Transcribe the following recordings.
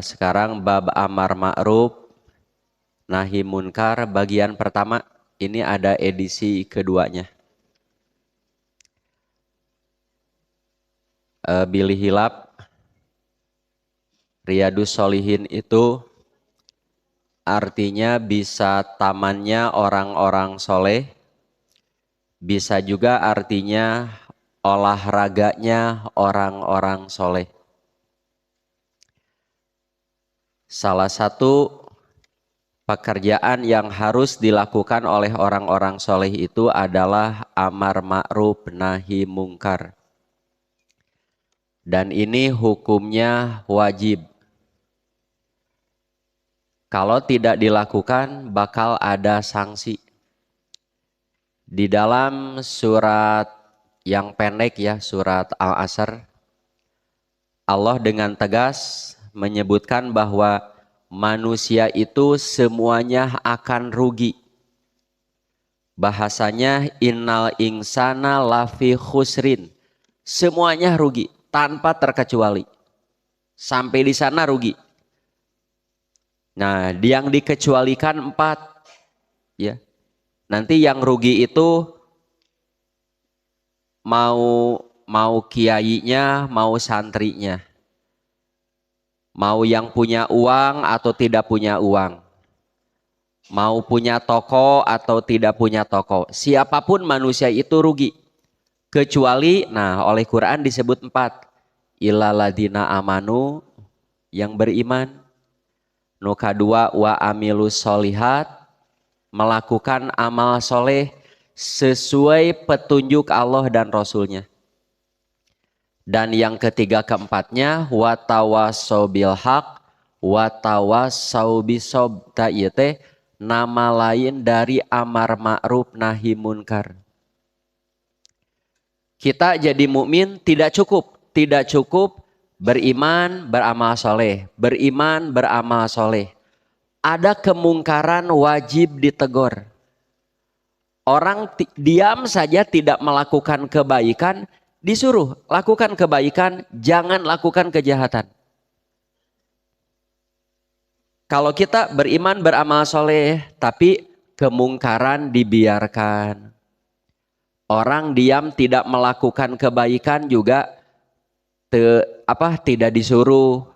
Sekarang bab amar ma'ruf nahi munkar bagian pertama. Ini ada edisi keduanya. Billy Hilap Riyadus Solihin itu artinya bisa tamannya orang-orang soleh, bisa juga artinya olahraganya orang-orang soleh. Salah satu pekerjaan yang harus dilakukan oleh orang-orang soleh itu adalah amar ma'ruf nahi mungkar. Dan ini hukumnya wajib. Kalau tidak dilakukan bakal ada sanksi. Di dalam surat yang pendek ya, surat Al-Asr, Allah dengan tegas menyebutkan bahwa manusia itu semuanya akan rugi. Bahasanya innal insana lafi khusrin. Semuanya rugi tanpa terkecuali. Sampai di sana rugi. Nah, yang dikecualikan 4 ya. Nanti yang rugi itu mau kiainya, mau santrinya. Mau yang punya uang atau tidak punya uang. Mau punya toko atau tidak punya toko. Siapapun manusia itu rugi. Kecuali, nah oleh Quran disebut 4. Ilaladina amanu, yang beriman. Nuka 2 wa amilus solihat, melakukan amal soleh sesuai petunjuk Allah dan Rasulnya. Dan yang ketiga keempatnya watawasau bil haq watawasau bisob. Nama lain dari amar ma'ruf nahi munkar. Kita jadi mukmin tidak cukup beriman beramal soleh, beriman beramal soleh. Ada kemungkaran wajib ditegur. Orang diam saja tidak melakukan kebaikan, disuruh lakukan kebaikan, jangan lakukan kejahatan. Kalau kita beriman beramal soleh, tapi kemungkaran dibiarkan. Orang diam tidak melakukan kebaikan juga tidak disuruh.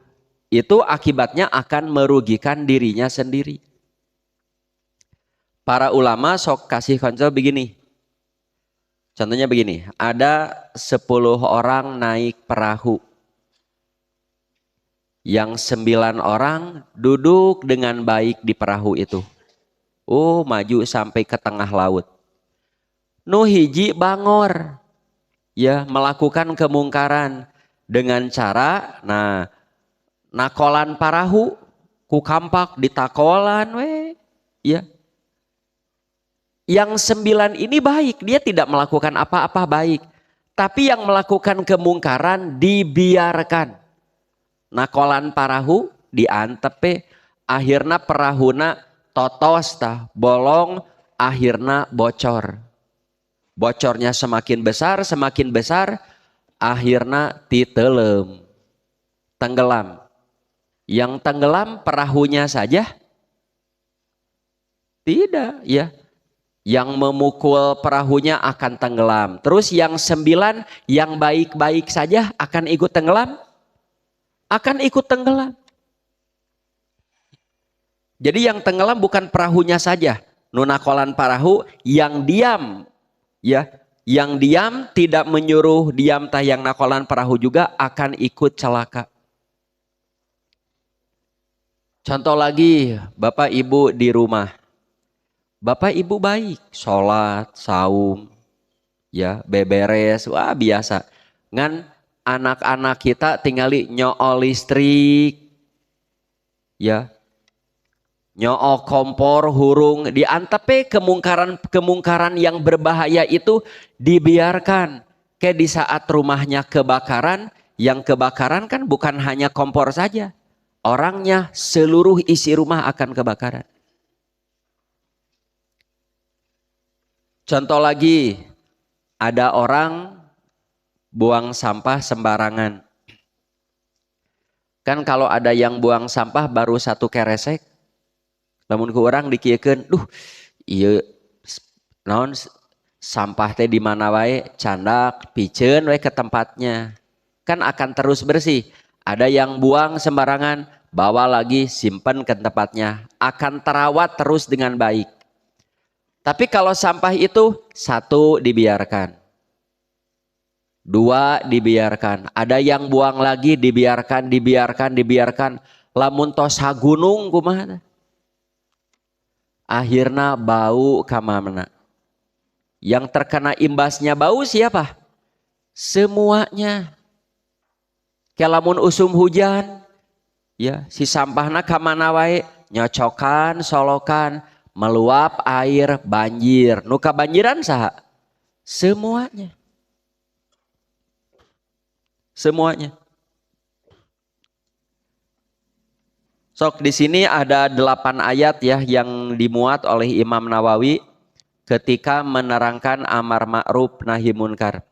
Itu akibatnya akan merugikan dirinya sendiri. Para ulama sok kasih contoh begini. Contohnya begini, ada 10 orang naik perahu. Yang 9 orang duduk dengan baik di perahu itu. Maju sampai ke tengah laut. Nu hiji bangor. Ya, melakukan kemungkaran dengan cara nakolan parahu ku kampak ditakolan ya. Yang 9 ini baik, dia tidak melakukan apa-apa baik, tapi yang melakukan kemungkaran dibiarkan. Nakolan parahu diantep akhirna perahuna totos bolong, akhirna bocor. Bocornya semakin besar, akhirna titelem, tenggelam. Yang tenggelam perahunya saja? Tidak, ya. Yang memukul perahunya akan tenggelam. Terus yang 9 yang baik-baik saja akan ikut tenggelam? Akan ikut tenggelam. Jadi yang tenggelam bukan perahunya saja. Nunakolan perahu yang diam, ya. Yang diam tidak menyuruh diam yang nakolan perahu juga akan ikut celaka. Contoh lagi, Bapak Ibu di rumah. Bapak Ibu baik, sholat, saum, ya beberes, biasa. Ngan anak-anak kita tinggali nyoo listrik, ya, nyoo kompor, hurung, diantepe kemungkaran yang berbahaya itu dibiarkan. Kayak di saat rumahnya kebakaran, yang kebakaran kan bukan hanya kompor saja. Orangnya, seluruh isi rumah akan kebakaran. Contoh lagi, ada orang buang sampah sembarangan. Kan kalau ada yang buang sampah baru satu keresek, namun ke orang dikiekeun, duh, iya naon sampah teh di mana wae, candak, piceun wae ke tempatnya. Kan akan terus bersih. Ada yang buang sembarangan, bawa lagi, simpan ke tempatnya, akan terawat terus dengan baik. Tapi kalau sampah itu satu dibiarkan, dua dibiarkan, ada yang buang lagi dibiarkan, lamun tos gunung kumaha, akhirnya bau kamana. Yang terkena imbasnya bau siapa? Semuanya. Kalamun usum hujan, ya si sampahna kamana wae, nyocokan, solokan, meluap air banjir. Nu kabanjiran saha? Semuanya. Semuanya. Sok di sini ada 8 ayat ya yang dimuat oleh Imam Nawawi ketika menerangkan amar ma'ruf nahi munkar.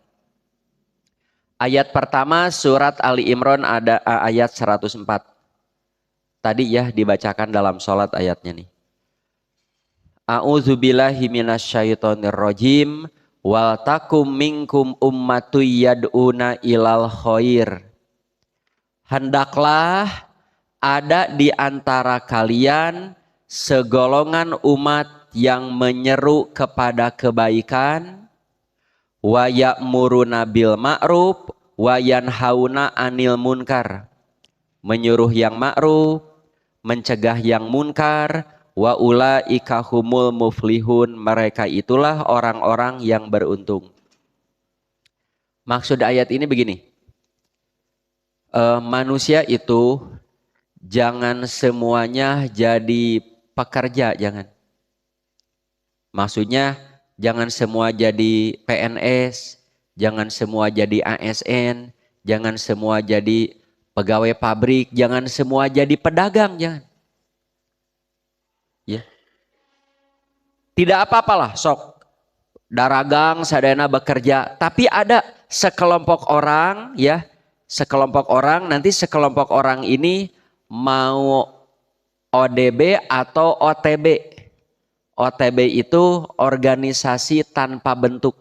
Ayat pertama surat Ali Imran ada ayat 104. Tadi ya dibacakan dalam sholat ayatnya nih. A'udzubillahi minasyaitonirrajim. Wal takum minkum ummatu yad'una ilal khair. Hendaklah ada di antara kalian segolongan umat yang menyeru kepada kebaikan, wa ya'muruna bil ma'ruf wa yanhauna 'anil munkar. Menyuruh yang ma'ruf, mencegah yang munkar, wa ulaika humul muflihun, mereka itulah orang-orang yang beruntung. Maksud ayat ini begini, manusia itu jangan semuanya jadi pekerja, jangan. Maksudnya jangan semua jadi PNS, jangan semua jadi ASN, jangan semua jadi pegawai pabrik, jangan semua jadi pedagang, jangan. Ya. Tidak apa-apalah sok daragang sadayana bekerja, tapi ada sekelompok orang ya, sekelompok orang, nanti sekelompok orang ini mau ODB atau OTB. OTB itu organisasi tanpa bentuk.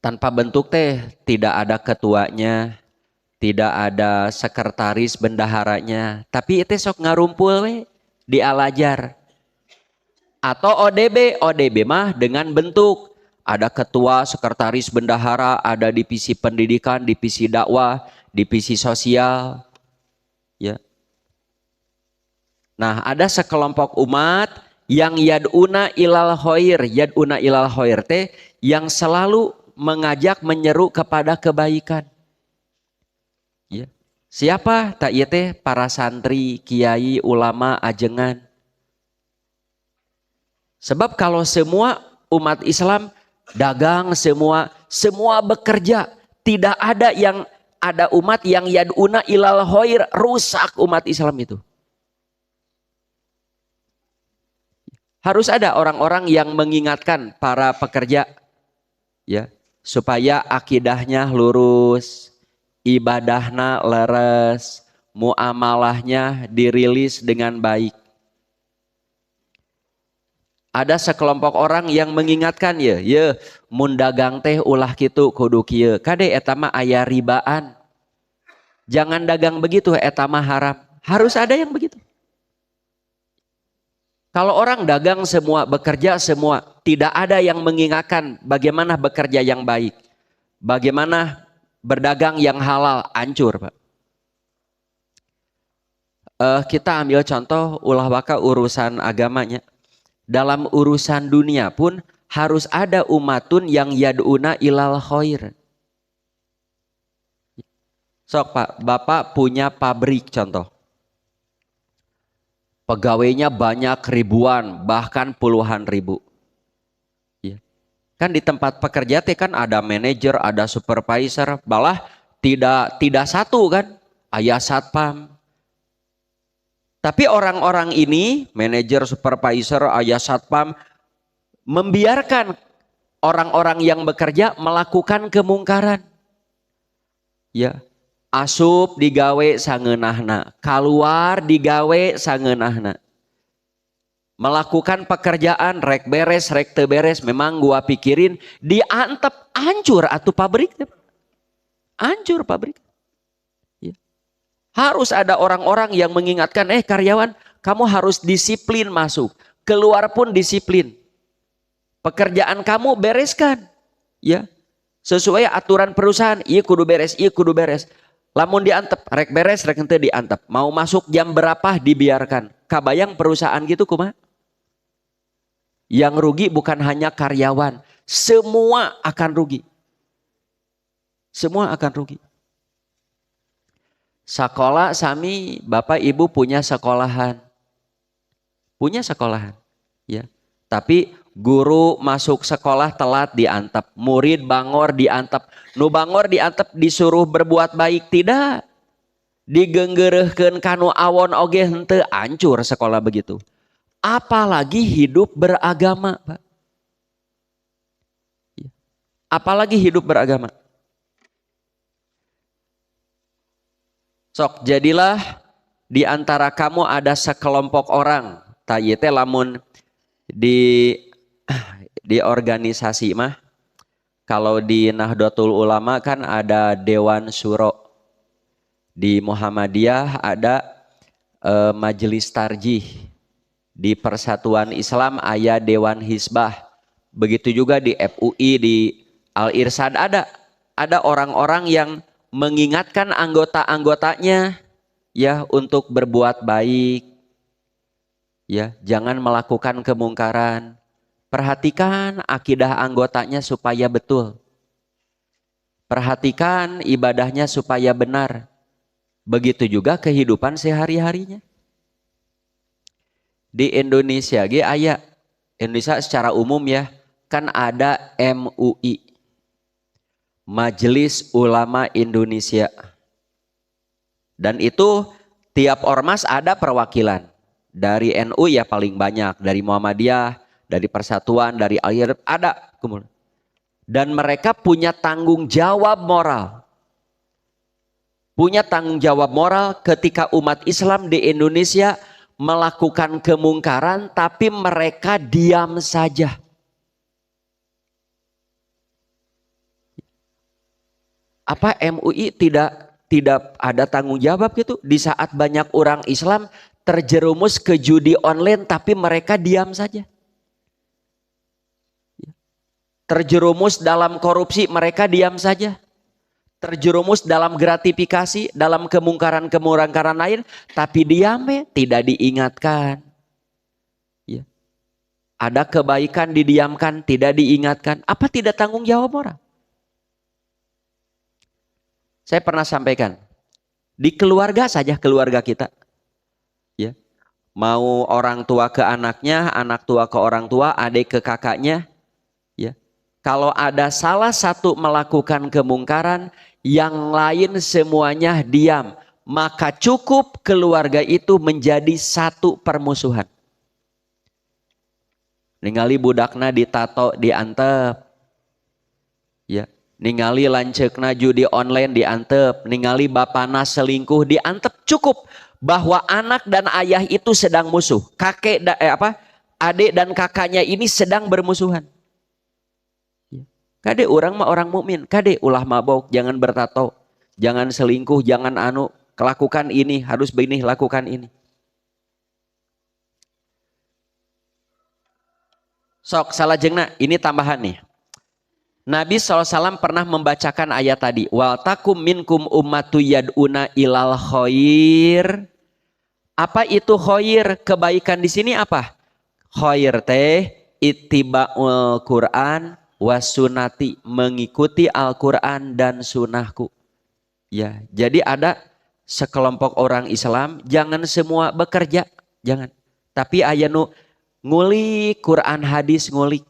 Tanpa bentuk teh tidak ada ketuanya, tidak ada sekretaris bendaharanya, tapi itu sok ngarumpul we di Al-Azhar. Atau ODB, ODB mah dengan bentuk. Ada ketua, sekretaris bendahara, ada divisi pendidikan, divisi dakwah, divisi sosial. Ya. Nah, ada sekelompok umat yang yad'una ilal khair, yad'una ilal khair teh yang selalu mengajak menyeru kepada kebaikan. Ya. Siapa? Tak ieu teh para santri, kiai, ulama, ajengan. Sebab kalau semua umat Islam dagang semua bekerja, tidak ada yang ada umat yang yad'una ilal khair, rusak umat Islam itu. Harus ada orang-orang yang mengingatkan para pekerja ya, supaya akidahnya lurus, ibadahnya leres, muamalahnya dirilis dengan baik. Ada sekelompok orang yang mengingatkan ya mun dagang teh ulah kitu kudu kieu. Kade eta mah aya ribaan. Jangan dagang begitu, eta mah haram. Harus ada yang begitu. Kalau orang dagang semua, bekerja semua, tidak ada yang mengingatkan bagaimana bekerja yang baik. Bagaimana berdagang yang halal, hancur, Pak. Kita ambil contoh ulah baka urusan agamanya. Dalam urusan dunia pun harus ada umatun yang yad'una ilal khair. Sok Pak, Bapak punya pabrik contoh. Pegawainya banyak ribuan, bahkan puluhan ribu. Ya. Kan di tempat pekerja kan ada manajer, ada supervisor, malah tidak satu kan, aya satpam. Tapi orang-orang ini, manajer, supervisor, aya satpam, membiarkan orang-orang yang bekerja melakukan kemungkaran. Ya, asup digawe sangeunahna, keluar digawe sangeunahna. Melakukan pekerjaan rek beres rek teu beres, memang gua pikirin diantep hancur atuh pabrik. Hancur pabrik. Ya. Harus ada orang-orang yang mengingatkan, karyawan, kamu harus disiplin masuk, keluar pun disiplin. Pekerjaan kamu bereskan, ya, sesuai aturan perusahaan. Iya kudu beres, iya kudu beres. Lamun diantep, rek beres, rek henteu diantep. Mau masuk jam berapa dibiarkan. Kabayang perusahaan gitu kumaha? Yang rugi bukan hanya karyawan, semua akan rugi. Semua akan rugi. Sekolah sami, bapak ibu punya sekolahan. Punya sekolahan, ya. Tapi guru masuk sekolah telat diantep, murid bangor diantep, nu bangor diantep disuruh berbuat baik, tidak. Digenggeureurkeun kanu awon oge henteu, hancur sekolah begitu. Apalagi hidup beragama, Pak. Apalagi hidup beragama. Sok jadilah di antara kamu ada sekelompok orang, tayete lamun di organisasi mah, kalau di Nahdlatul Ulama kan ada Dewan Syuro, di Muhammadiyah ada Majelis Tarjih, di Persatuan Islam aya Dewan Hizbah, begitu juga di FUI, di Al-Irsyad ada orang-orang yang mengingatkan anggota-anggotanya, ya, untuk berbuat baik, ya, jangan melakukan kemungkaran. Perhatikan akidah anggotanya supaya betul. Perhatikan ibadahnya supaya benar. Begitu juga kehidupan sehari-harinya. Di Indonesia ge aya, Indonesia secara umum ya, kan ada MUI, Majelis Ulama Indonesia. Dan itu tiap ormas ada perwakilan. Dari NU ya paling banyak, dari Muhammadiyah, dari Persatuan, dari Al-Irsyad ada. Dan mereka punya tanggung jawab moral. Punya tanggung jawab moral ketika umat Islam di Indonesia melakukan kemungkaran, tapi mereka diam saja. Apa MUI tidak ada tanggung jawab gitu di saat banyak orang Islam terjerumus ke judi online, tapi mereka diam saja. Terjerumus dalam korupsi, mereka diam saja. Terjerumus dalam gratifikasi, dalam kemungkaran-kemungkaran lain, tapi diam, tidak diingatkan. Ya. Ada kebaikan didiamkan, tidak diingatkan. Apa tidak tanggung jawab orang? Saya pernah sampaikan, di keluarga saja, keluarga kita, ya, mau orang tua ke anaknya, anak tua ke orang tua, adik ke kakaknya, ya. Kalau ada salah satu melakukan kemungkaran, yang lain semuanya diam, maka cukup keluarga itu menjadi satu permusuhan. Ningali budakna ditato diantep, ya. Ningali lanceukna judi online diantep, ningali bapana selingkuh diantep, cukup bahwa anak dan ayah itu sedang musuh. Adik dan kakaknya ini sedang bermusuhan. Kade orang mah orang mukmin, kade ulah mabok, jangan bertato, jangan selingkuh, jangan lakukan ini, harus begini, lakukan ini. Sok salajengna, ini tambahan nih. Nabi SAW pernah membacakan ayat tadi, wal takum minkum ummatu yad'una ilal khair. Apa itu khair? Kebaikan di sini apa? Khair teh ittiba'ul Quran wasunati, mengikuti Al-Quran dan sunnahku. Ya, jadi ada sekelompok orang Islam, jangan semua bekerja, jangan. Tapi aya nu ngulik Quran hadis, ngulik.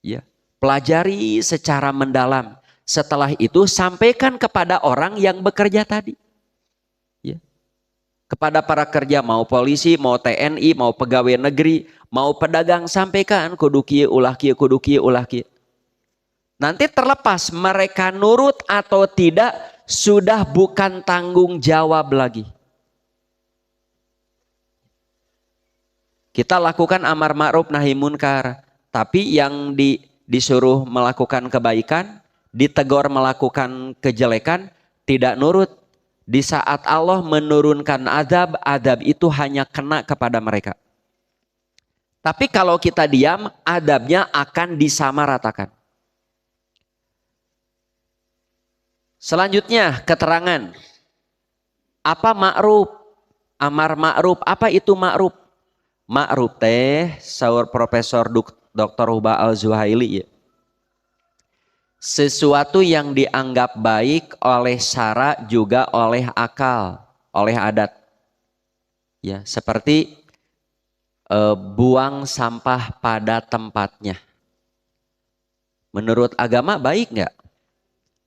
Ya, pelajari secara mendalam. Setelah itu sampaikan kepada orang yang bekerja tadi. Ya. Kepada para kerja, mau polisi, mau TNI, mau pegawai negeri, mau pedagang, sampaikan kudu kieu ulah kieu, kudu kieu ulah kieu. Nanti terlepas mereka nurut atau tidak sudah bukan tanggung jawab lagi. Kita lakukan amar ma'ruf nahi munkar, tapi yang disuruh melakukan kebaikan, ditegur melakukan kejelekan, tidak nurut. Di saat Allah menurunkan azab, azab itu hanya kena kepada mereka. Tapi kalau kita diam, adabnya akan disamaratakan. Selanjutnya keterangan. Apa ma'ruf? Amar ma'ruf. Apa itu ma'ruf? Ma'ruf teh saur Profesor Dr. Huba Al-Zuhaili ya. Sesuatu yang dianggap baik oleh syara juga oleh akal, oleh adat. Ya, seperti buang sampah pada tempatnya. Menurut agama baik nggak?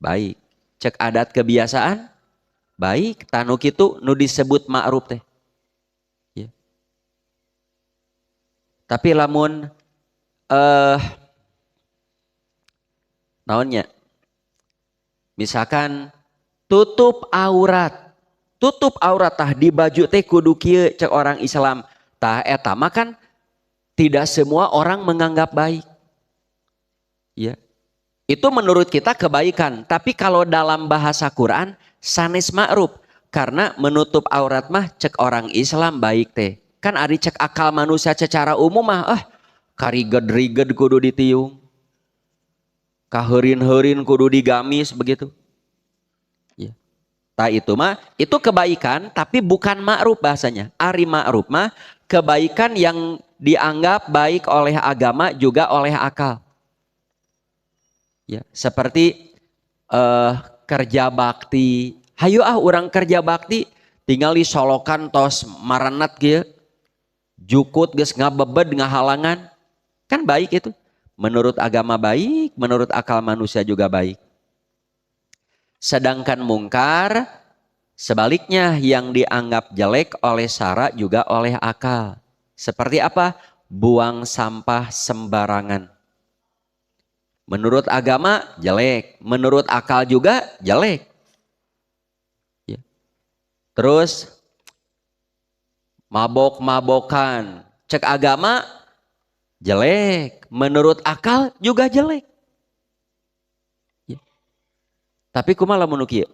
Baik. Cek adat kebiasaan? Baik. Tanuk itu nu disebut ma'ruf teh. Ya. Tapi lamun naonnya? Misalkan tutup aurat. Tutup aurat tah di baju teh kudu kieu cek orang Islam. Tah eta mah kan tidak semua orang menganggap baik. Ya. Itu menurut kita kebaikan, tapi kalau dalam bahasa Quran sanes ma'ruf karena menutup aurat mah cek orang Islam baik teh. Kan ari cek akal manusia secara umum mah kariged-riged kudu ditiung. Kaheurin-heurin kudu digamis begitu. Ya. Tah itu mah itu kebaikan tapi bukan ma'ruf bahasanya. Ari ma'ruf mah kebaikan yang dianggap baik oleh agama juga oleh akal. Ya, seperti kerja bakti. Hayu orang kerja bakti tinggal disolokan tos maranat kieu. Jukut geus ngabebed ngahalangan. Kan baik itu. Menurut agama baik, menurut akal manusia juga baik. Sedangkan mungkar sebaliknya yang dianggap jelek oleh syara juga oleh akal. Seperti apa? Buang sampah sembarangan. Menurut agama jelek, menurut akal juga jelek. Ya. Terus mabok-mabokan, cek agama jelek, menurut akal juga jelek. Ya. Tapi kumaha lamun kieu?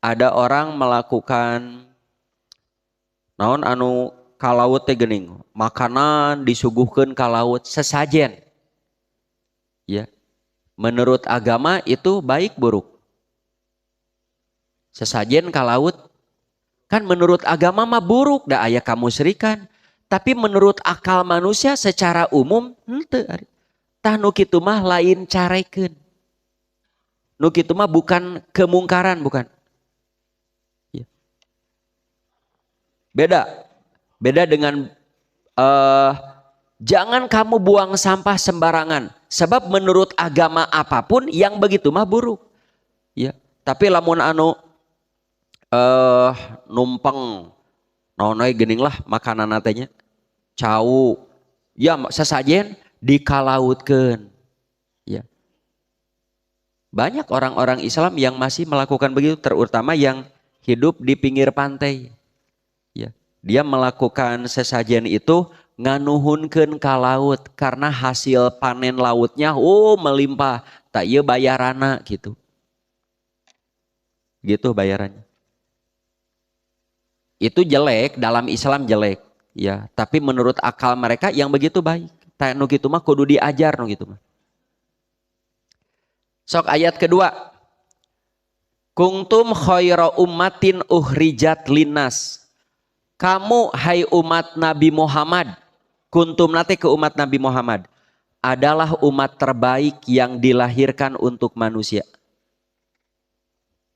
Ada orang melakukan naon anu ka laut teh geuning, makanan disuguhkeun ka laut sesajen. Ya. Menurut agama itu baik buruk. Sesajen ka laut kan menurut agama mah buruk da aya kamusyrikan. Tapi menurut akal manusia secara umum henteu ari. Tah nu kitu mah lain carekeun. Nu kitu mah bukan kemungkaran bukan. Ya. Beda dengan jangan kamu buang sampah sembarangan. Sebab menurut agama apapun yang begitu mah buruk. Ya, tapi lamun anu numpang naon we geuning lah makanan teh cau. Ya sesajen dikalautkeun. Ya. Banyak orang-orang Islam yang masih melakukan begitu, terutama yang hidup di pinggir pantai. Ya. Dia melakukan sesajen itu nganuhunkeun ka laut karena hasil panen lautnya melimpah, tak ieu bayarana gitu. Gitu bayarannya. Itu jelek, dalam Islam jelek, ya, tapi menurut akal mereka yang begitu baik. Tah nu kitu mah kudu diajar nu kitu mah. Sok ayat kedua. Kuntum khaira ummatin uhrijat linnas. Kamu hai umat Nabi Muhammad, kuntum nate ke umat Nabi Muhammad, adalah umat terbaik yang dilahirkan untuk manusia.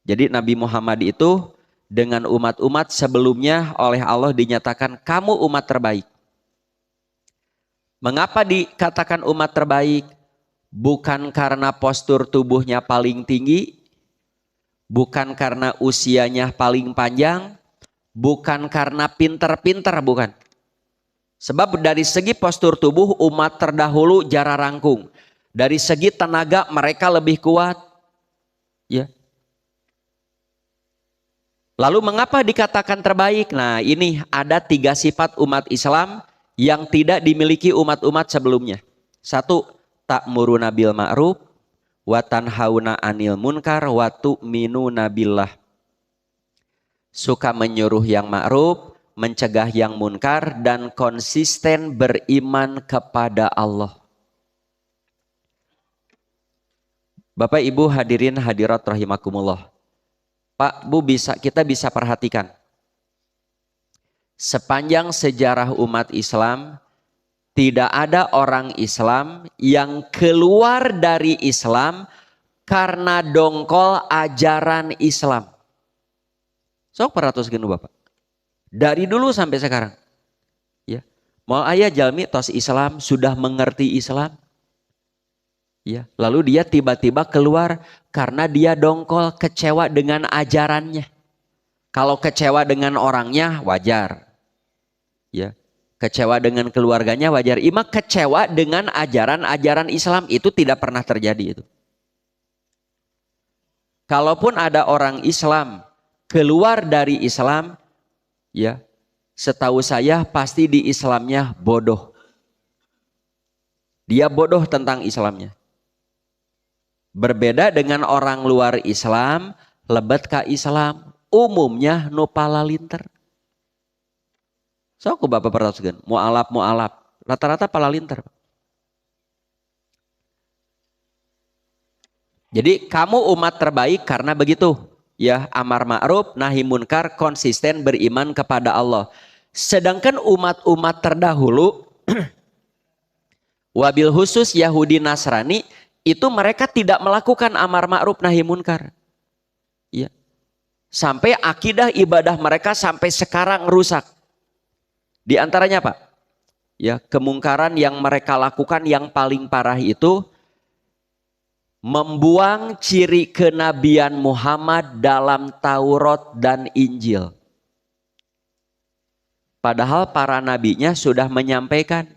Jadi Nabi Muhammad itu dengan umat-umat sebelumnya oleh Allah dinyatakan kamu umat terbaik. Mengapa dikatakan umat terbaik? Bukan karena postur tubuhnya paling tinggi, bukan karena usianya paling panjang, bukan karena pinter-pinter, bukan. Sebab dari segi postur tubuh umat terdahulu jara rangkung. Dari segi tenaga mereka lebih kuat. Ya. Lalu mengapa dikatakan terbaik? Nah, ini ada 3 sifat umat Islam yang tidak dimiliki umat-umat sebelumnya. 1, ta'muruna bil ma'ruf wa tanhauna 'anil munkar wa tu'minuna billah. Suka menyuruh yang ma'ruf, mencegah yang munkar, dan konsisten beriman kepada Allah. Bapak Ibu hadirin hadirat rahimakumullah. Pak, Bu, kita bisa perhatikan. Sepanjang sejarah umat Islam, tidak ada orang Islam yang keluar dari Islam karena dongkol ajaran Islam. Sok peratus genu Bapak. Dari dulu sampai sekarang. Ya. Mau ayah jalmi tos Islam, sudah mengerti Islam. Ya, lalu dia tiba-tiba keluar karena dia dongkol, kecewa dengan ajarannya. Kalau kecewa dengan orangnya wajar. Ya, kecewa dengan keluarganya wajar. Ima kecewa dengan ajaran-ajaran Islam itu tidak pernah terjadi itu. Kalaupun ada orang Islam keluar dari Islam, ya, setahu saya pasti di Islamnya bodoh. Dia bodoh tentang Islamnya. Berbeda dengan orang luar Islam, lebet ka Islam, umumnya nu palalinter. So aku Bapak perhatikan, mu'alaf, rata-rata palalinter. Jadi kamu umat terbaik karena begitu. Ya, amar ma'ruf, nahi munkar, konsisten beriman kepada Allah. Sedangkan umat-umat terdahulu, wabil khusus Yahudi Nasrani, itu mereka tidak melakukan amar ma'ruf nahi munkar. Ya. Sampai akidah ibadah mereka sampai sekarang rusak. Di antaranya apa? Ya, kemungkaran yang mereka lakukan yang paling parah itu membuang ciri kenabian Muhammad dalam Taurat dan Injil. Padahal para nabinya sudah menyampaikan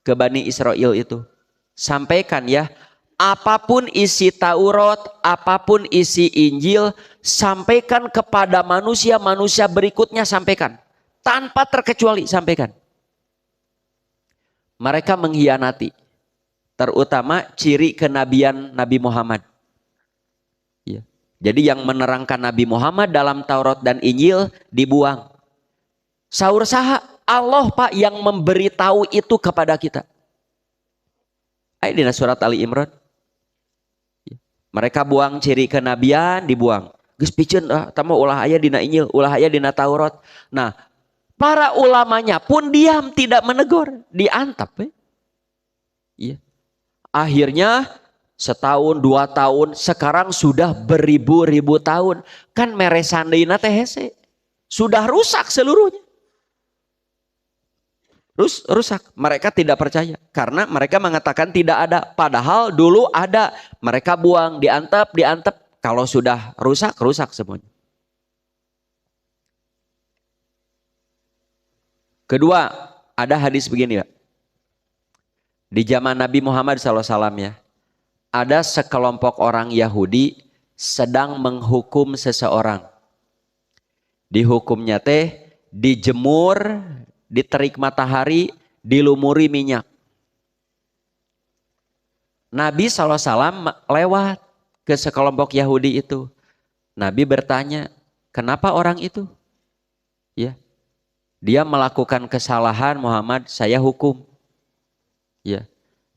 ke Bani Israel itu. Sampaikan ya, apapun isi Taurat, apapun isi Injil, sampaikan kepada manusia-manusia berikutnya, sampaikan. Tanpa terkecuali sampaikan. Mereka mengkhianati. Terutama ciri kenabian Nabi Muhammad. Ya. Jadi yang menerangkan Nabi Muhammad dalam Taurat dan Injil dibuang. Saur saha? Allah Pak yang memberitahu itu kepada kita. Ayat di surat Ali Imran. Mereka buang ciri kenabian, dibuang. Geus piceun tamu ulah aya dina Injil, ulah aya dina Taurat. Nah, para ulamanya pun diam, tidak menegur, diantap. Iya. Akhirnya setahun, 2 tahun, sekarang sudah beribu-ribu tahun. Kan meresandeina teh hese. Sudah rusak seluruhnya. Rusak. Mereka tidak percaya. Karena mereka mengatakan tidak ada. Padahal dulu ada. Mereka buang, diantep. Kalau sudah rusak, rusak semuanya. Kedua, ada hadis begini Pak. Di zaman Nabi Muhammad SAW ya. Ada sekelompok orang Yahudi sedang menghukum seseorang. Dihukumnya teh dijemur, diterik matahari, dilumuri minyak. Nabi SAW lewat ke sekelompok Yahudi itu. Nabi bertanya, kenapa orang itu? Ya, dia melakukan kesalahan Muhammad, saya hukum. Ya,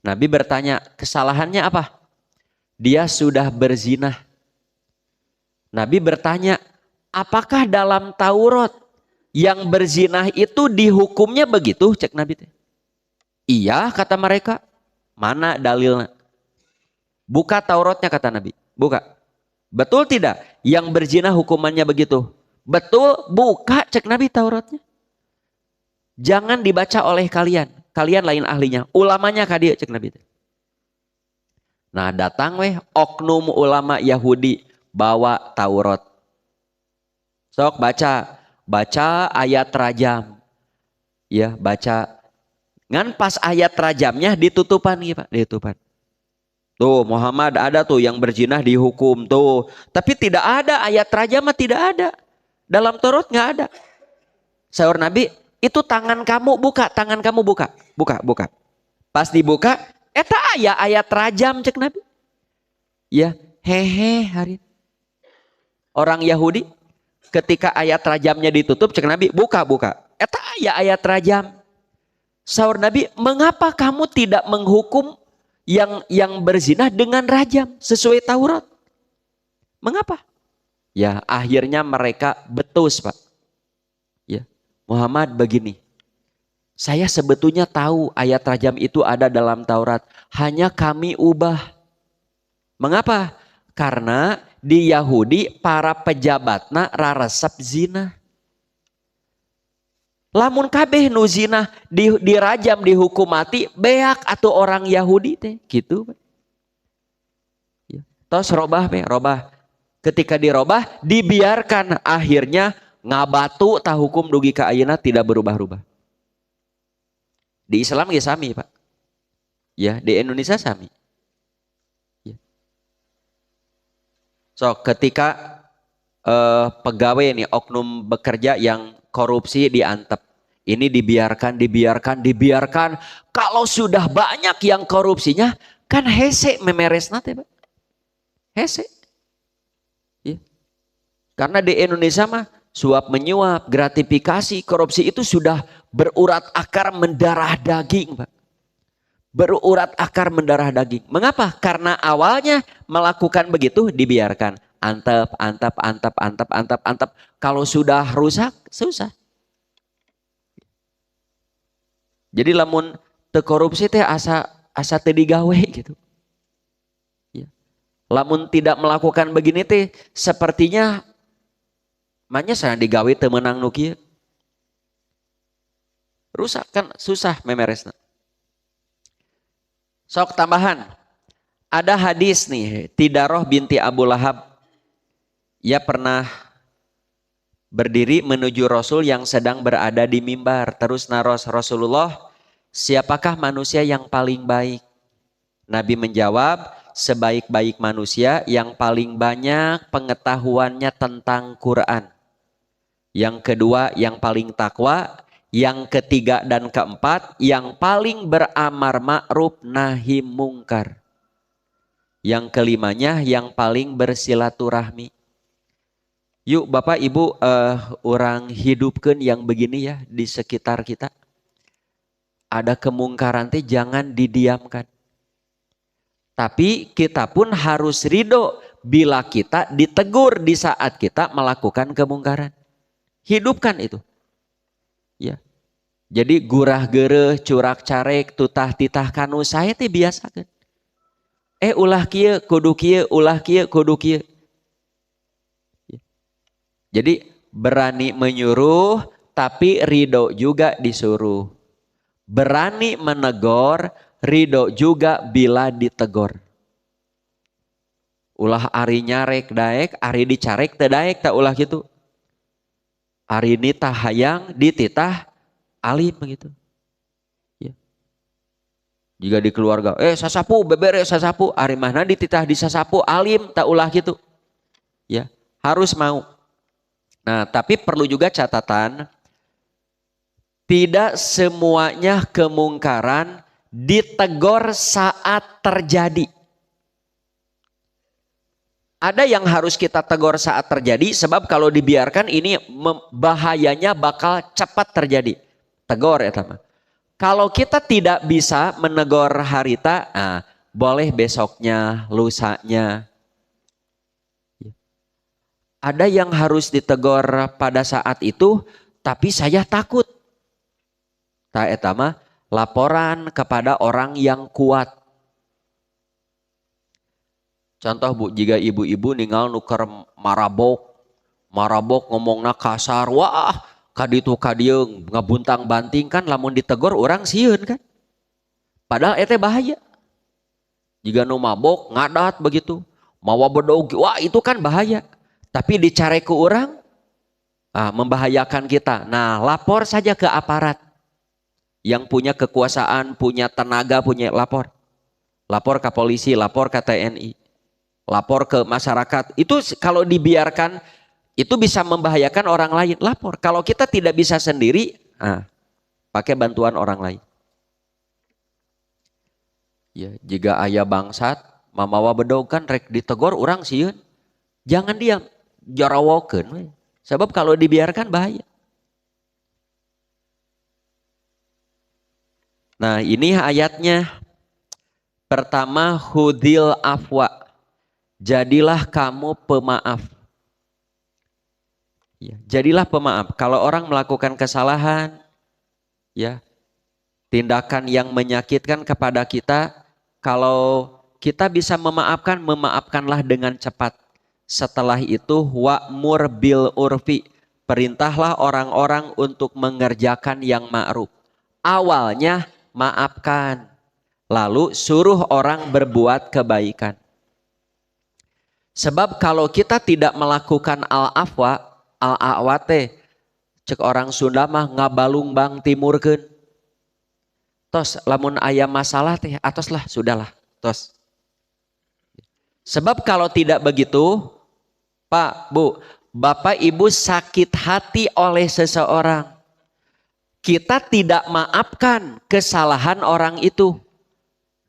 Nabi bertanya, kesalahannya apa? Dia sudah berzina. Nabi bertanya, apakah dalam Taurat yang berzina itu dihukumnya begitu? Cek Nabi. Iya kata mereka. Mana dalilnya? Buka Tauratnya kata Nabi. Buka. Betul tidak? Yang berzina hukumannya begitu. Betul, buka cek Nabi Tauratnya. Jangan dibaca oleh kalian. Kalian lain ahlinya. Ulamanya kadia cek Nabi. Nah datang oknum ulama Yahudi bawa Taurat. Sok baca ayat rajam. Ya baca. Ngan pas ayat rajamnya ditutupan ya Pak. Ditutupan. Tuh Muhammad ada tuh yang berzina dihukum tuh. Tapi tidak ada ayat rajam mah tidak ada. Dalam Taurat nggak ada. Sahur Nabi, itu tangan kamu buka, tangan kamu buka. Buka, buka. Pas dibuka, eta ayat rajam cek Nabi. Ya, hehe hari. Orang Yahudi ketika ayat rajamnya ditutup cek Nabi, buka, buka. Eta ayat rajam. Sahur Nabi, mengapa kamu tidak menghukum yang berzina dengan rajam sesuai Taurat? Mengapa? Ya, akhirnya mereka betus, Pak. Ya, Muhammad begini. Saya sebetulnya tahu ayat rajam itu ada dalam Taurat, hanya kami ubah. Mengapa? Karena di Yahudi para pejabatna raresep zina. Lamun kabeh nu zina dirajam dihukum mati beak atau orang Yahudi teh gitu. Tos robah be, robah. Ketika dirobah dibiarkan akhirnya ngabatu tah hukum dugi ka ayeuna tidak berubah-ubah. Di Islam ge sami, Pak. Ya, di Indonesia sami. Ya. So, ketika pegawai nih oknum bekerja yang korupsi diantep. Ini dibiarkan. Kalau sudah banyak yang korupsinya, kan hese memeres nate, Pak. Hese. Ya. Karena di Indonesia mah suap menyuap, gratifikasi, korupsi itu sudah berurat akar mendarah daging, Pak. Berurat akar mendarah daging. Mengapa? Karena awalnya melakukan begitu dibiarkan. Antep. Kalau sudah rusak, susah. Jadi lamun teu korupsi teh asa teu digawe gitu. Ya. Lamun tidak melakukan begini teh sepertinya manya sana digawe teu meunang nu kieu. Rusak kan susah memeresna. Sok tambahan. Ada hadis nih, Tidaroh binti Abu Lahab. Ia pernah berdiri menuju Rasul yang sedang berada di mimbar. Terus naros Rasulullah, siapakah manusia yang paling baik? Nabi menjawab, sebaik-baik manusia yang paling banyak pengetahuannya tentang Quran. Yang kedua yang paling takwa. Yang ketiga dan keempat yang paling beramar ma'ruf nahi mungkar. Yang kelimanya yang paling bersilaturahmi. Yuk Bapak Ibu orang hidupkan yang begini ya di sekitar kita. Ada kemungkaran teh jangan didiamkan. Tapi kita pun harus ridho bila kita ditegur di saat kita melakukan kemungkaran. Hidupkan itu. Ya. Jadi gurah gereh, curak carek, tutah titah kanu saya teh biasa kan. Ulah kieu kudu kieu, ulah kieu kudu kieu. Jadi berani menyuruh tapi ridho juga disuruh. Berani menegur, ridho juga bila ditegur. Ulah ari nyarek daek, ari dicarek teu daek tak ulah gitu. Ari nitah hayang dititah alim begitu. Ya. Jika di keluarga, sasapu beberes sasapu, ari mana dititah di sasapu alim tak ulah gitu. Ya, harus mau. Nah, tapi perlu juga catatan, tidak semuanya kemungkaran ditegur saat terjadi. Ada yang harus kita tegur saat terjadi, sebab kalau dibiarkan ini bahayanya bakal cepat terjadi. Tegur ya teman. Kalau kita tidak bisa menegur harita, boleh besoknya, lusanya. Ada yang harus ditegur pada saat itu, tapi saya takut. Tak etama laporan kepada orang yang kuat. Contoh Bu, jika ibu-ibu ninggal nuker marabok ngomongna kasar, wah kaditu kadieu ngabuntang banting kan, lamun ditegur orang sieun kan. Padahal itu bahaya. Jika nu mabok ngadat begitu, mawa bedogi, wah itu kan bahaya. Tapi dicari ke orang, membahayakan kita. Nah, lapor saja ke aparat yang punya kekuasaan, punya tenaga, punya lapor. lapor ke polisi, lapor ke TNI, lapor ke masyarakat. Itu kalau dibiarkan itu bisa membahayakan orang lain. Lapor. Kalau kita tidak bisa sendiri, pakai bantuan orang lain. Ya, jika ayah bangsat, mamawa bedog kan rek ditegor orang sieun. Jangan diam, jarawokeun. Sebab kalau dibiarkan bahaya. Nah, ini ayatnya. Pertama, hudil afwa. Jadilah kamu pemaaf. Ya, jadilah pemaaf. Kalau orang melakukan kesalahan, ya, tindakan yang menyakitkan kepada kita, kalau kita bisa memaafkan, memaafkanlah dengan cepat. Setelah itu wa'mur bil urfi, perintahlah orang-orang untuk mengerjakan yang ma'ruf. Awalnya maafkan, lalu suruh orang berbuat kebaikan. Sebab kalau kita tidak melakukan al-afwa, al-awate, cek orang Sunda mah ngabalung bang timurkeun. Tos lamun aya masalah teh atos lah, sudahlah, tos. Sebab kalau tidak begitu, Pak, Bu, Bapak Ibu sakit hati oleh seseorang, kita tidak maafkan kesalahan orang itu,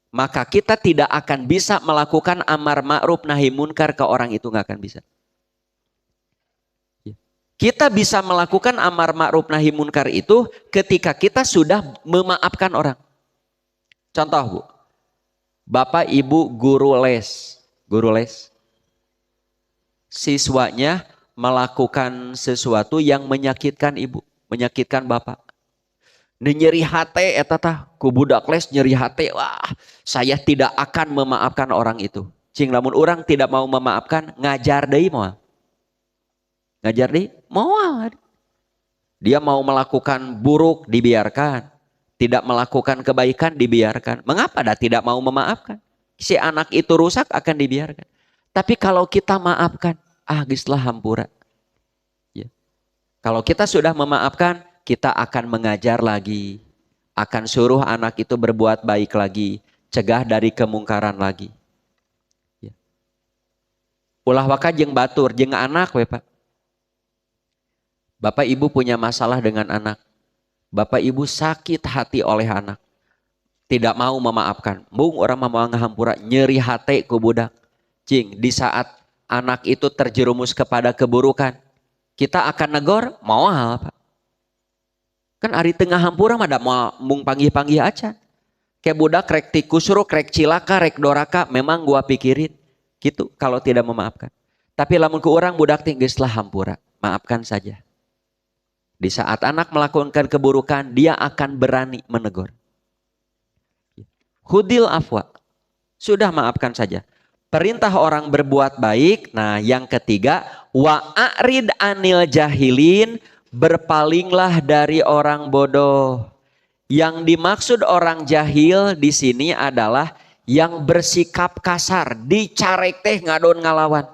maka kita tidak akan bisa melakukan amar ma'ruf nahi munkar ke orang itu, nggak akan bisa. Kita bisa melakukan amar ma'ruf nahi munkar itu ketika kita sudah memaafkan orang. Contoh, Bu. Bapak Ibu guru les. Guru les. Siswanya melakukan sesuatu yang menyakitkan ibu, menyakitkan bapak. Nyeri hati eta tah ku budak les nyeri hati. Wah, saya tidak akan memaafkan orang itu. Cing lamun orang tidak mau memaafkan, ngajar deui moal. Ngajar deui moal. Dia mau melakukan buruk dibiarkan, tidak melakukan kebaikan dibiarkan. Mengapa dah tidak mau memaafkan? Si anak itu rusak akan dibiarkan. Tapi kalau kita maafkan, geuslah hampura. Ya. Kalau kita sudah memaafkan, kita akan mengajar lagi, akan suruh anak itu berbuat baik lagi, cegah dari kemungkaran lagi. Ya. Ulah waka jeung batur, jeung anak we Pak. Bapak Ibu punya masalah dengan anak. Bapak Ibu sakit hati oleh anak. Tidak mau memaafkan. Mung orang mau ngahampura nyeri hati ku budak. Cing, di saat anak itu terjerumus kepada keburukan, kita akan negor, moal Pak. Kan ari tengah hampura mah da mung panggih-panggih acan. Kayak budak rek tikusruk, rek cilaka, rek doraka, memang gua pikirin. Gitu kalau tidak memaafkan. Tapi lamun ku urang budak teh geus lah hampura, maafkan saja. Di saat anak melakukan keburukan, dia akan berani menegur. Hudil afwa. Sudah maafkan saja. Perintah orang berbuat baik. Nah, yang ketiga, wa'arid anil jahilin, berpalinglah dari orang bodoh. Yang dimaksud orang jahil di sini adalah yang bersikap kasar, dicarek teh ngadon ngalawan,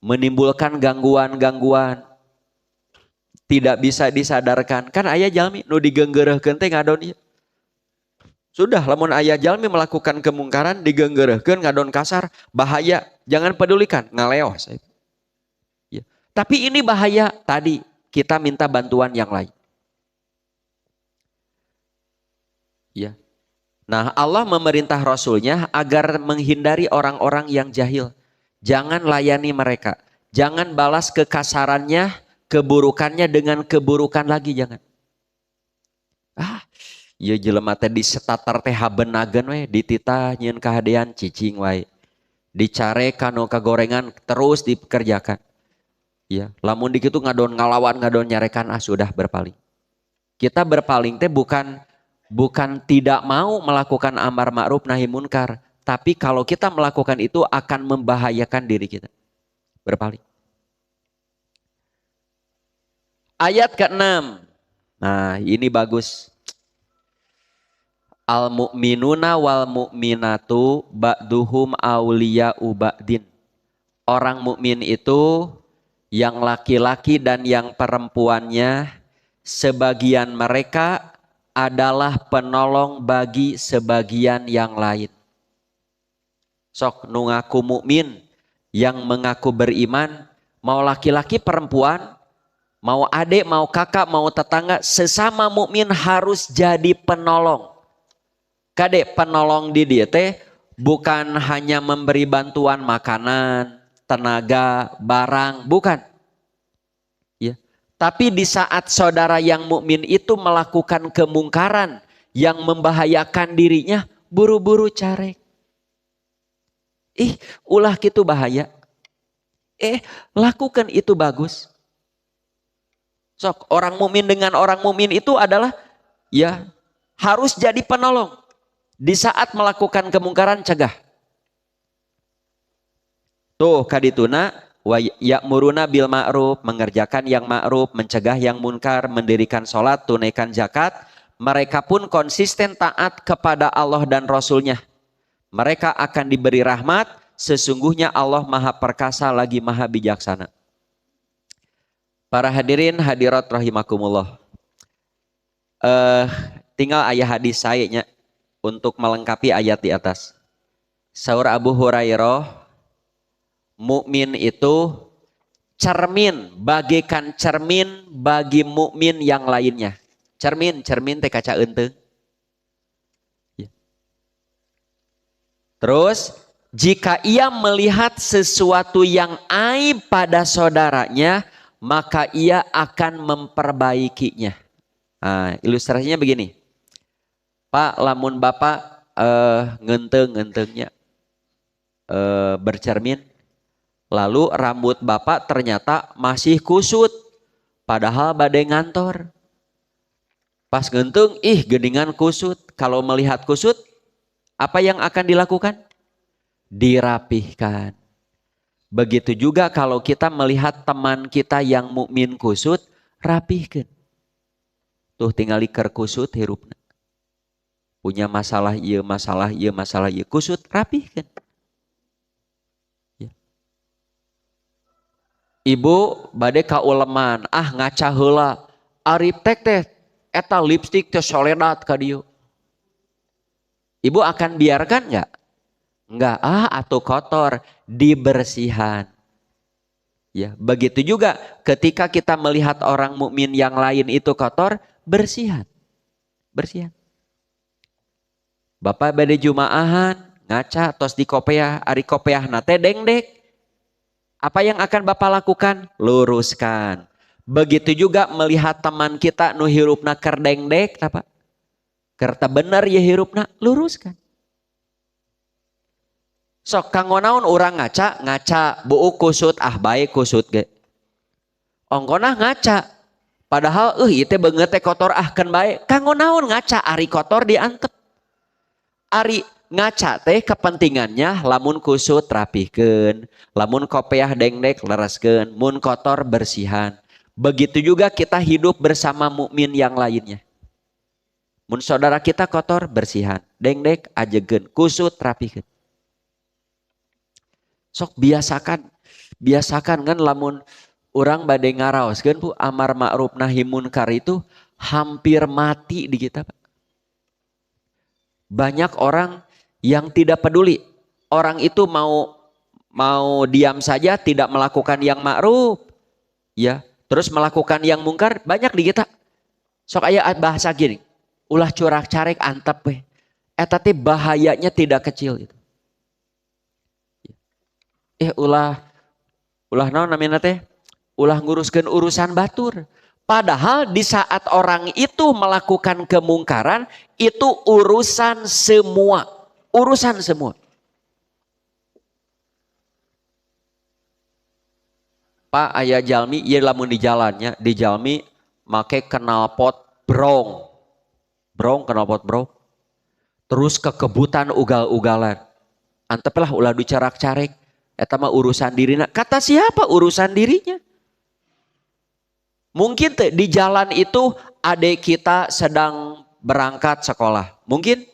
menimbulkan gangguan-gangguan, tidak bisa disadarkan. Kan aya jalmi nu digeunggeureukkeun teh ngadon ieu. Sudah lamun aya jalmi melakukan kemungkaran digeunggeureukkeun ngadon kasar, bahaya, jangan pedulikan, ngaleos. Ya. Tapi ini bahaya, tadi kita minta bantuan yang lain. Ya. Nah, Allah memerintah Rasulnya agar menghindari orang-orang yang jahil. Jangan layani mereka. Jangan balas kekasarannya, keburukannya dengan keburukan lagi, jangan. Ya jelema teh di setatar teh habenageun we, dititah nyieun kahadean cicing wae. Dicare kanu kagorengan terus dikerjakan. Ya, lamun dikitu ngadon ngalawan, ngadon nyarekan, sudah berpaling. Kita berpaling teh bukan tidak mau melakukan amar ma'ruf nahi munkar, tapi kalau kita melakukan itu akan membahayakan diri kita. Berpaling. Ayat ke-6. Nah, ini bagus. Al-mu'minuna wal mu'minatu ba'duhum awliya'u ba'din. Orang mukmin itu yang laki-laki dan yang perempuannya, sebagian mereka adalah penolong bagi sebagian yang lain. Sok nu ngaku mukmin, yang mengaku beriman, mau laki-laki perempuan, mau adik, mau kakak, mau tetangga, sesama mukmin harus jadi penolong. Kade penolong di dia teh bukan hanya memberi bantuan makanan, tenaga, barang, bukan. Ya. Tapi di saat saudara yang mukmin itu melakukan kemungkaran yang membahayakan dirinya, buru-buru cari. Ulah gitu bahaya. Lakukan itu bagus. Sok orang mukmin dengan orang mukmin itu adalah ya harus jadi penolong. Di saat melakukan kemungkaran cegah. Tuh kadituna wa ya'muruna bil ma'ruf, mengerjakan yang ma'ruf, mencegah yang munkar, mendirikan sholat, tunaikan zakat. Mereka pun konsisten taat kepada Allah dan Rasulnya. Mereka akan diberi rahmat, sesungguhnya Allah maha perkasa lagi maha bijaksana. Para hadirin hadirat rahimakumullah. Tinggal ayat hadis sayanya untuk melengkapi ayat di atas. Saur Abu Hurairah, mukmin itu cermin, bagaikan cermin bagi mukmin yang lainnya. Cermin teh kaca eunteung. Terus jika ia melihat sesuatu yang aib pada saudaranya, maka ia akan memperbaikinya. Nah, ilustrasinya begini. Pak, lamun bapak ngenteng-ngentengnya bercermin, lalu rambut bapak ternyata masih kusut, padahal badai ngantor. Pas ngenteng, geningan kusut. Kalau melihat kusut, apa yang akan dilakukan? Dirapihkan. Begitu juga kalau kita melihat teman kita yang mukmin kusut, rapihkan. Tuh tinggal iker kusut hirupna. Punya masalah iya, kusut rapihkan. Ya. Ibu bade kauleman, ngaca heula, arip tek teh eta lipstik teh soledat ka dieu. Ibu akan biarkan enggak? Enggak, atuh kotor, dibersihan. Ya, begitu juga ketika kita melihat orang mukmin yang lain itu kotor, bersihan. Bersihan. Bapak bade jumaahan, ngaca tos di kopiah, ari kopiah nate dengdek. Apa yang akan Bapak lakukan? Luruskan. Begitu juga melihat teman kita nu hirupna keur dengdek, apa? Kerta bener ya hirupna, luruskan. Sok kanggo naon urang ngaca buuk kusut, baik kusut ge. Ongkona ngaca. Padahal ieu beungeut teh kotor keun bae. Kanggo naon ngaca ari kotor diantep. Ari ngaca teh kepentingannya lamun kusut rapihkeun, lamun kopiah dengdek lereskeun, mun kotor bersihan. Begitu juga kita hidup bersama mukmin yang lainnya. Mun saudara kita kotor bersihan, dengdek ajegeun, kusut rapihkeun. Sok biasakan kan lamun urang bade ngaraoskeun Bu amar ma'ruf nahi munkar itu hampir mati di kita, Pak. Banyak orang yang tidak peduli. Orang itu mau diam saja, tidak melakukan yang ma'ruf, ya, terus melakukan yang mungkar, banyak di kita. Sok aya bahasa gini, ulah curak carek antep we. Eta teh bahayanya tidak kecil itu. Ulah naon namina teh? Ulah nguruskeun urusan batur. Padahal di saat orang itu melakukan kemungkaran, itu urusan semua. Urusan semua. Pak aya jalmi, ieu lamun di jalannya, di jalmi make knalpot brong. Brong knalpot brong. Terus kekebutan ugal-ugalan. Anteplah ulah dicarak-carek. Eta mah urusan dirina. Kata siapa urusan dirinya? Mungkin di jalan itu adik kita sedang berangkat sekolah. Mungkin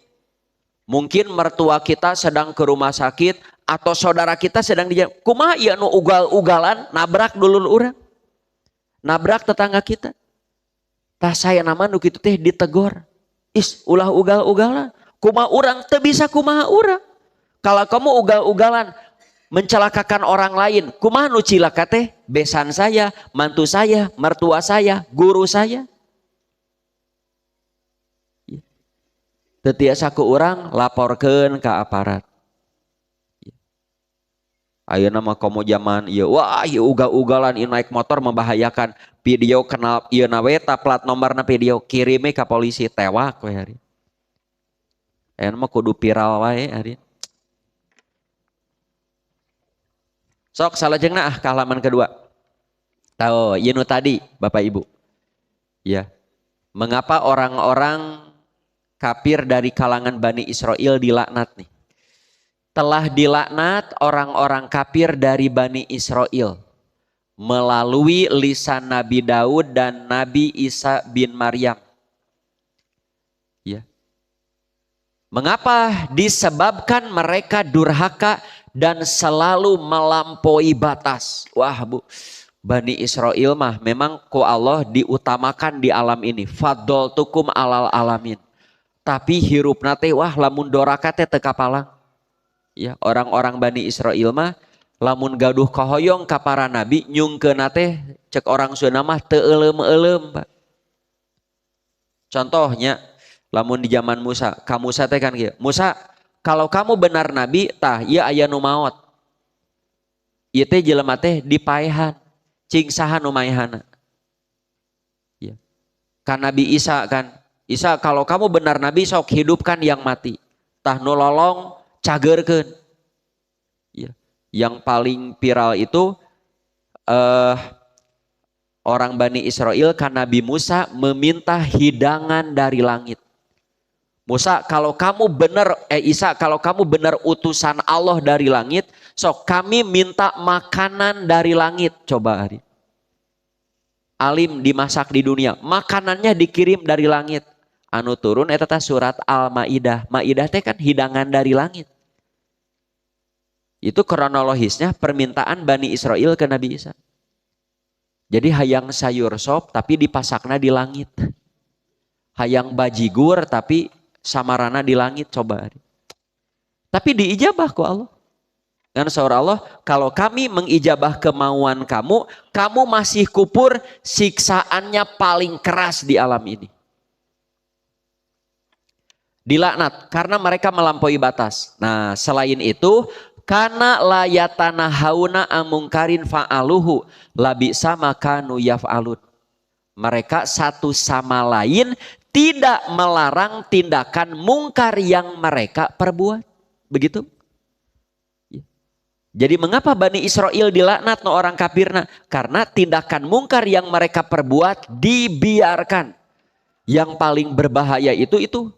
mertua kita sedang ke rumah sakit atau saudara kita sedang di jalan. Kumaha ieu nu ugal-ugalan nabrak dulur urang. Nabrak tetangga kita. Tah saya nama nu kitu teh ditegor. Ulah ugal-ugalan. Kumaha urang teu bisa kumaha urang. Kalau kamu ugal-ugalan mencelakakan orang lain, kumaha nu cilaka teh? Besan saya, mantu saya, mertua saya, guru saya. Teu tiasa ku urang laporkeun ka aparat. Ayeuna mah komo zaman ieu, wah ieu ugal-ugalan ieu naik motor membahayakan. Video kenal ieu na we ta plat nomorna video kirime ka polisi tewak we hari. Ayeuna mah kudu viral wae hari. Sok salajengna ke halaman kedua. Tahu ieu nu tadi Bapak Ibu. Ya. Mengapa orang-orang kafir dari kalangan Bani Israel dilaknat nih? Telah dilaknat orang-orang kafir dari Bani Israel melalui lisan Nabi Daud dan Nabi Isa bin Maryam. Ya. Mengapa? Disebabkan mereka durhaka dan selalu melampaui batas. Wah Bu, Bani Israel mah memang ku Allah diutamakan di alam ini. Fadol tukum alal alamin. Tapi hirup nate wah lamun doraka teh teu kapalang. Ya, orang-orang Bani Israel mah lamun gaduh kahoyong ka para nabi nyungkeun teh cek orang Sunda mah teu euleum-euleum, Pak. Contohnya lamun di zaman Musa, ka Musa teh kan kieu. Musa, kalau kamu benar nabi, tah ieu aya nu maot. Ieu teh jelema teh dipaehan, cing saha nu maehanna. Ya. Kan Nabi Isa kan, Isa kalau kamu benar nabi sok hidupkan yang mati. Tah nu lolong cagerkeun. Ya. Yang paling viral itu orang Bani Israel kan Nabi Musa meminta hidangan dari langit. Musa kalau kamu benar Isa kalau kamu benar utusan Allah dari langit, sok kami minta makanan dari langit. Coba hari. Alim dimasak di dunia, makanannya dikirim dari langit. Anu turun eta surat Al-Maidah. Maidah teh kan hidangan dari langit. Itu kronologisnya permintaan Bani Israel ke Nabi Isa. Jadi hayang sayur sop tapi dipasakna di langit. Hayang bajigur tapi samarana di langit coba. Tapi diijabah ku Allah. Kan saur Allah, kalau kami mengijabah kemauan kamu, kamu masih kupur, siksaannya paling keras di alam ini. Dilaknat karena mereka melampaui batas. Nah, selain itu karena layatana hauna amungkarin fa'aluhu labi sama kanu yaf'alun. Mereka satu sama lain tidak melarang tindakan mungkar yang mereka perbuat. Begitu. Jadi mengapa Bani Israel dilaknat no orang kafirna? Karena tindakan mungkar yang mereka perbuat dibiarkan. Yang paling berbahaya itu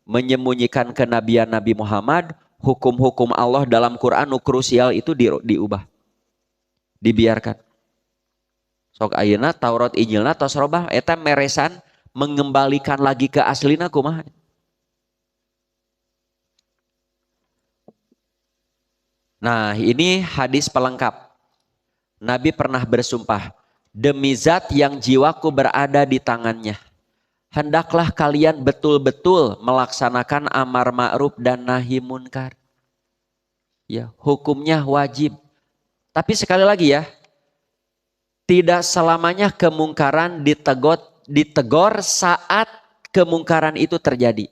menyembunyikan kenabian Nabi Muhammad, hukum-hukum Allah dalam Quran krusial itu diubah. Dibiarkan. Sok ayeuna Taurat Injilna tos robah eta meresan mengembalikan lagi ke aslina kumaha. Nah, ini hadis pelengkap. Nabi pernah bersumpah, demi zat yang jiwaku berada di tangannya. Hendaklah kalian betul-betul melaksanakan amar ma'ruf dan nahi munkar. Ya, hukumnya wajib. Tapi sekali lagi ya, tidak selamanya kemungkaran ditegor saat kemungkaran itu terjadi.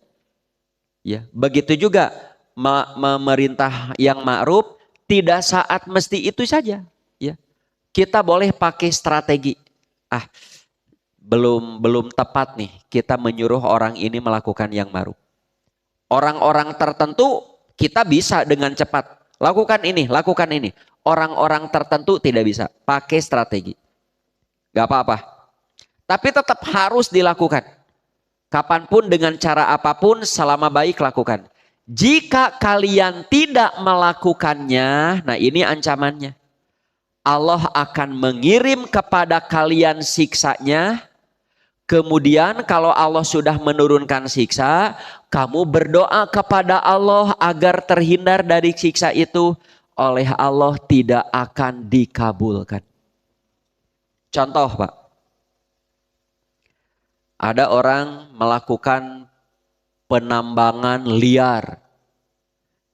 Ya, begitu juga memerintah yang ma'ruf tidak saat mesti itu saja. Ya, kita boleh pakai strategi. Belum tepat nih kita menyuruh orang ini melakukan yang ma'ruf. Orang-orang tertentu kita bisa dengan cepat lakukan ini, lakukan ini. Orang-orang tertentu tidak bisa, pakai strategi. Gak apa-apa. Tapi tetap harus dilakukan. Kapanpun dengan cara apapun selama baik lakukan. Jika kalian tidak melakukannya, nah ini ancamannya. Allah akan mengirim kepada kalian siksanya. Kemudian kalau Allah sudah menurunkan siksa, kamu berdoa kepada Allah agar terhindar dari siksa itu. Oleh Allah tidak akan dikabulkan. Contoh Pak. Ada orang melakukan penambangan liar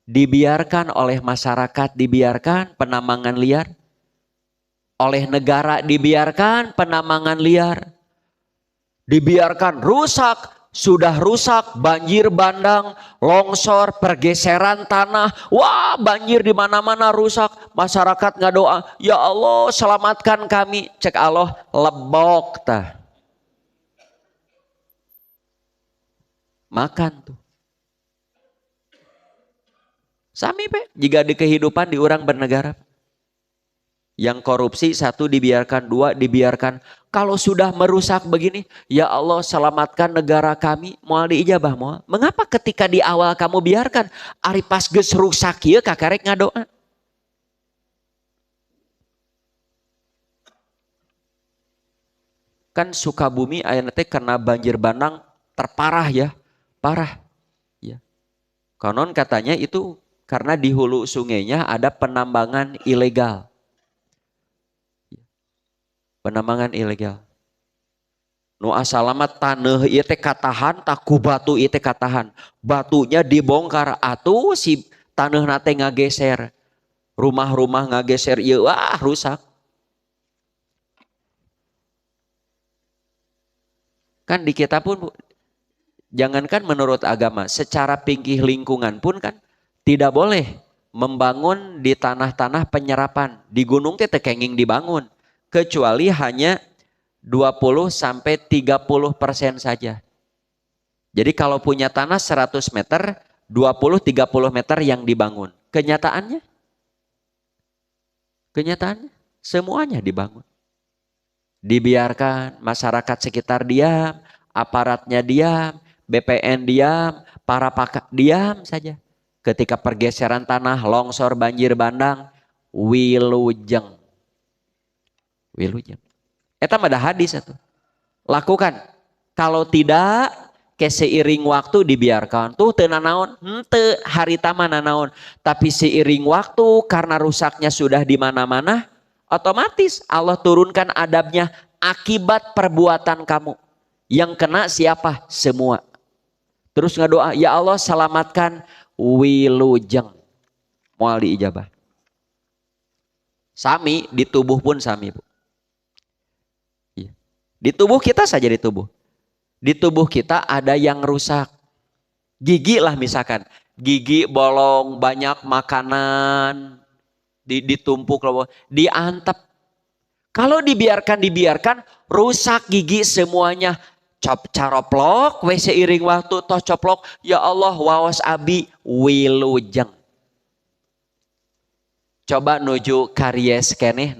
Dibiarkan oleh masyarakat, dibiarkan penambangan liar. Oleh negara dibiarkan penambangan liar. Dibiarkan rusak. Sudah rusak, banjir bandang, longsor, pergeseran tanah. Wah, banjir di mana-mana rusak. Masyarakat nggak doa, ya Allah selamatkan kami. Cek Allah, lebok tah. Makan tuh. Sami pe, jika di kehidupan di orang bernegara. Yang korupsi satu dibiarkan, dua dibiarkan. Kalau sudah merusak begini, ya Allah selamatkan negara kami. Moal diijabah moal. Mengapa ketika di awal kamu biarkan, ari pas geus rusak ieu kakarek ngadoa? Kan Sukabumi aya teh karena banjir bandang terparah ya, parah. Ya. Konon katanya itu karena di hulu sungainya ada penambangan ilegal. Penambangan ilegal. Nu asalamat taneuh ieu teh katahan tak ku batu ieu teh katahan. Batunya dibongkar atuh si taneuhna teh ngageser. Rumah-rumah ngageser ieu wah rusak. Kan di kita pun jangankan menurut agama, secara pinggih lingkungan pun kan tidak boleh membangun di tanah-tanah penyerapan. Di gunung teh tekenging dibangun. Kecuali hanya 20 sampai 30% saja. Jadi kalau punya tanah 100 meter, 20-30 meter yang dibangun. Kenyataannya semuanya dibangun. Dibiarkan masyarakat sekitar diam, aparatnya diam, BPN diam, para pakar diam saja. Ketika pergeseran tanah, longsor, banjir bandang, wilujeng. Eta mah ada hadis itu. Lakukan. Kalau tidak, seiring waktu dibiarkan. Tuh teu nanaon, henteu harita mah nanaon. Tapi seiring waktu karena rusaknya sudah di mana-mana, otomatis Allah turunkan adabnya akibat perbuatan kamu. Yang kena siapa? Semua. Terus ngadoa, ya Allah selamatkan wilujeng. Moal diijabah. Sami, di tubuh pun sami, Bu. Di tubuh kita saja di tubuh. Di tubuh kita ada yang rusak. Gigi lah misalkan. Gigi bolong, banyak makanan. Ditumpuk, diantep. Kalau dibiarkan, rusak gigi semuanya. Caroplok, seiring waktu toh coplok. Ya Allah, wawas abi wilujeng. Coba nuju karies kene,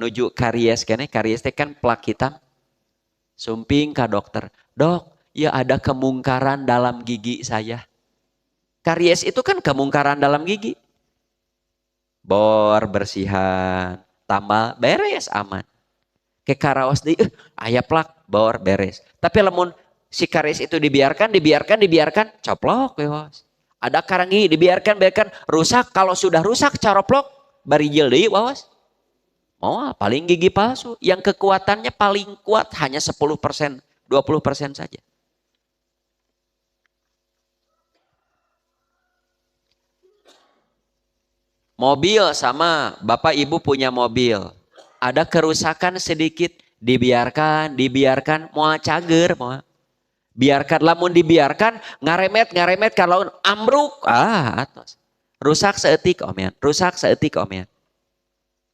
karies teh kan plak hitam. Sumping ke dokter, dok, ya ada kemungkaran dalam gigi saya. Karies itu kan kemungkaran dalam gigi. Bor bersihan, tambal beres aman. Ke karaos di, aya plak, bor beres. Tapi lamun si karies itu dibiarkan, coplok wewas. Ada karangi dibiarkan, rusak. Kalau sudah rusak caroplok, barijil deui wawas. Oh, paling gigi palsu yang kekuatannya paling kuat hanya 10%, 20% saja. Mobil sama, Bapak Ibu punya mobil. Ada kerusakan sedikit, dibiarkan, moal cager, moal. Biarkan, lamun dibiarkan, ngaremet kalau ambruk, atos. Rusak seetik omean.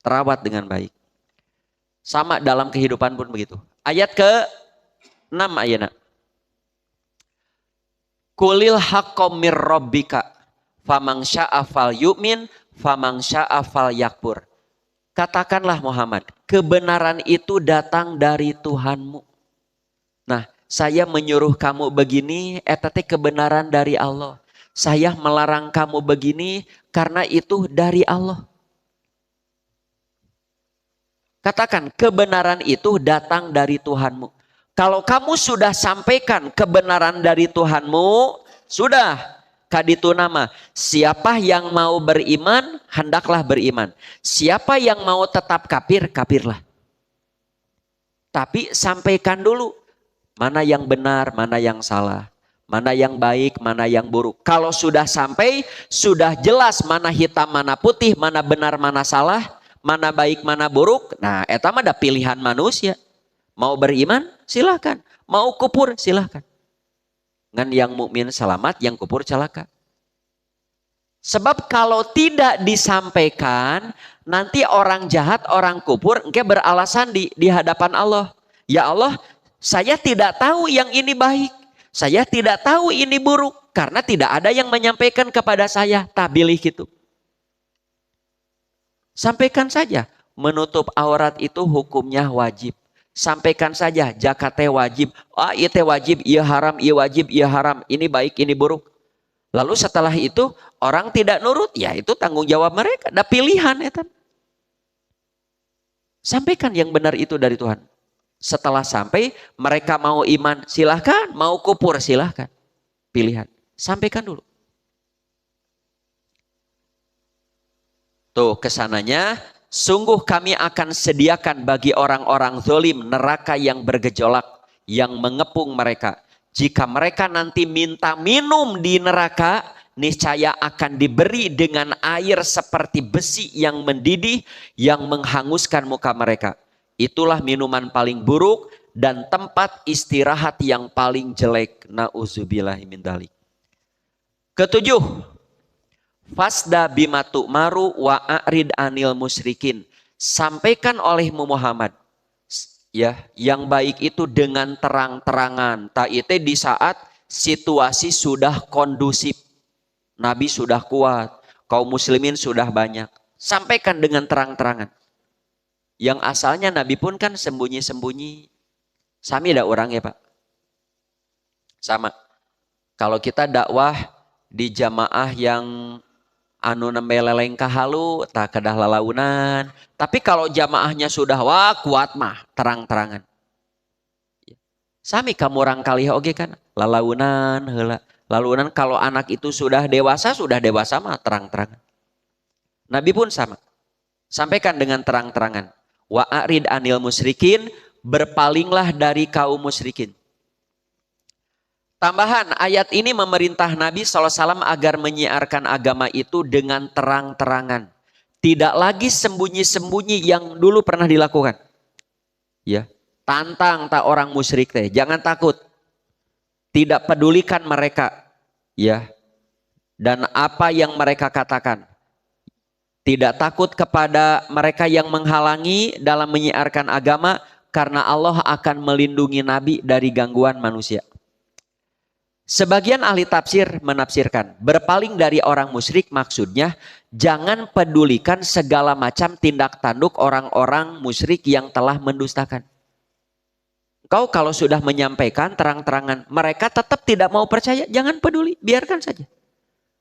Terawat dengan baik. Sama dalam kehidupan pun begitu. Ayat ke-6 ayana. Kulil haqqom mir rabbika famang sya'a fal yu'min famang sya'a fal yakfur. Katakanlah Muhammad, kebenaran itu datang dari Tuhanmu. Nah, saya menyuruh kamu begini, eta teh kebenaran dari Allah. Saya melarang kamu begini karena itu dari Allah. Katakan kebenaran itu datang dari Tuhanmu. Kalau kamu sudah sampaikan kebenaran dari Tuhanmu, sudah kaditu nama. Siapa yang mau beriman, hendaklah beriman. Siapa yang mau tetap kafir, kafirlah. Tapi sampaikan dulu mana yang benar, mana yang salah. Mana yang baik, mana yang buruk. Kalau sudah sampai, sudah jelas mana hitam, mana putih, mana benar, mana salah, mana baik, mana buruk. Nah, eta mah ada pilihan manusia. Mau beriman, silahkan. Mau kufur, silahkan. Ngan yang mukmin selamat, yang kufur celaka. Sebab kalau tidak disampaikan, nanti orang jahat, orang kufur, engke beralasan di hadapan Allah. Ya Allah, saya tidak tahu yang ini baik. Saya tidak tahu ini buruk. Karena tidak ada yang menyampaikan kepada saya. Tak pilih gitu. Sampaikan saja. Menutup aurat itu hukumnya wajib. Sampaikan saja. Zakatnya wajib. Itu wajib, iya haram, iya wajib, iya haram. Ini baik, ini buruk. Lalu setelah itu orang tidak nurut. Ya itu tanggung jawab mereka. Ada pilihan ya kan. Sampaikan yang benar itu dari Tuhan. Setelah sampai mereka mau iman silahkan, mau kufur silahkan. Pilihan. Sampaikan dulu. Tuh kesananya, sungguh kami akan sediakan bagi orang-orang zalim neraka yang bergejolak, yang mengepung mereka. Jika mereka nanti minta minum di neraka, niscaya akan diberi dengan air seperti besi yang mendidih, yang menghanguskan muka mereka. Itulah minuman paling buruk dan tempat istirahat yang paling jelek. Na'udzubillahi min dzalik. Ketujuh, fasda bima tu'maru wa a'rid anil musyrikin. Sampaikan olehmu Muhammad, ya, yang baik itu dengan terang-terangan. Ta'ite di saat situasi sudah kondusif. Nabi sudah kuat, kaum muslimin sudah banyak. Sampaikan dengan terang-terangan. Yang asalnya Nabi pun kan sembunyi-sembunyi. Sami ada orang ya Pak? Sama. Kalau kita dakwah di jamaah yang anu nembe leleng kahalu, tak kedah lalaunan. Tapi kalau jamaahnya sudah wah kuat mah, terang-terangan. Sami kamu orang kali oge kan, lalaunan, heula. Lalaunan kalau anak itu sudah dewasa mah terang-terangan. Nabi pun sama. Sampaikan dengan terang-terangan. Wa a'rid anil musyrikin, berpalinglah dari kaum musyrikin. Tambahan, ayat ini memerintah Nabi SAW agar menyiarkan agama itu dengan terang-terangan. Tidak lagi sembunyi-sembunyi yang dulu pernah dilakukan. Ya, tantang tak orang musyrik teh, jangan takut. Tidak pedulikan mereka, ya. Dan apa yang mereka katakan. Tidak takut kepada mereka yang menghalangi dalam menyiarkan agama, karena Allah akan melindungi Nabi dari gangguan manusia. Sebagian ahli tafsir menafsirkan, berpaling dari orang musyrik maksudnya jangan pedulikan segala macam tindak tanduk orang-orang musyrik yang telah mendustakan. Kau kalau sudah menyampaikan terang-terangan, mereka tetap tidak mau percaya, jangan peduli, biarkan saja.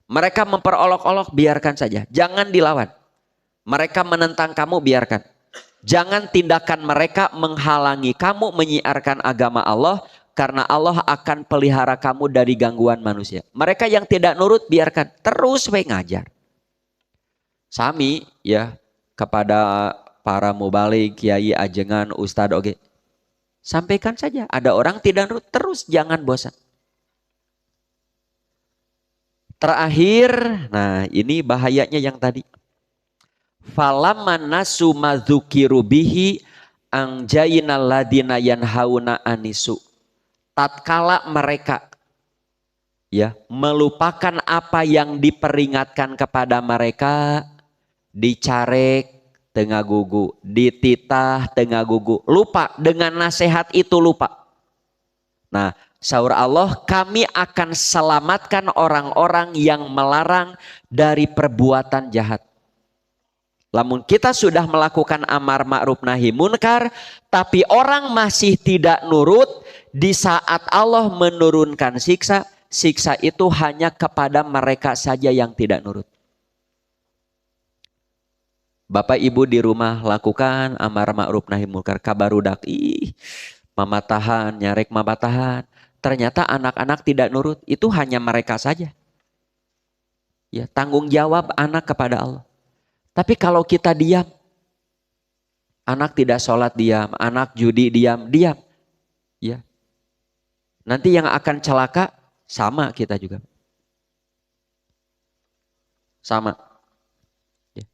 Mereka memperolok-olok, biarkan saja. Jangan dilawan. Mereka menentang kamu, biarkan. Jangan tindakan mereka menghalangi kamu menyiarkan agama Allah, karena Allah akan pelihara kamu dari gangguan manusia. Mereka yang tidak nurut, biarkan. Terus we ngajar. Sami ya kepada para mubalik, kiai, ajengan, ustad oge. Sampaikan saja. Ada orang tidak nurut, terus jangan bosan. Terakhir, nah ini bahayanya yang tadi. Falamman nasu madzukiru bihi anjaynal ladina yanhauna anisu. Tatkala mereka ya melupakan apa yang diperingatkan kepada mereka, dicarek tengah gugu, dititah tengah gugu, lupa dengan nasihat itu lupa. Nah, saur Allah, kami akan selamatkan orang-orang yang melarang dari perbuatan jahat. Lamun kita sudah melakukan amar ma'ruf nahi munkar, tapi orang masih tidak nurut, di saat Allah menurunkan siksa, siksa itu hanya kepada mereka saja yang tidak nurut. Bapak ibu di rumah lakukan amar ma'ruf nahi munkar, kabarudak, mamatahan, nyarek mamatahan. Ternyata anak-anak tidak nurut, itu hanya mereka saja. Ya, tanggung jawab anak kepada Allah. Tapi kalau kita diam, anak tidak sholat diam, anak judi diam, diam. Ya. Nanti yang akan celaka Sama kita juga. Sama. Ya.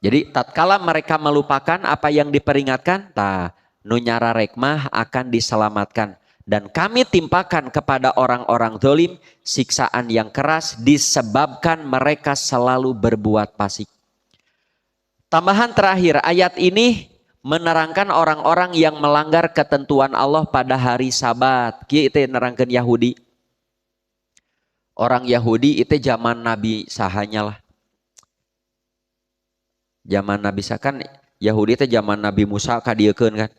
Jadi tatkala mereka melupakan apa yang diperingatkan, nu nyara rekmah akan diselamatkan. Dan kami timpakan kepada orang-orang zalim siksaan yang keras disebabkan mereka selalu berbuat fasik. Tambahan terakhir, ayat ini menerangkan orang-orang yang melanggar ketentuan Allah pada hari Sabat. Kieu itu nerangkeun Yahudi. Orang Yahudi itu zaman Nabi sahanya lah. Zaman Nabi sah kan Yahudi itu zaman Nabi Musa kadiekeun kan.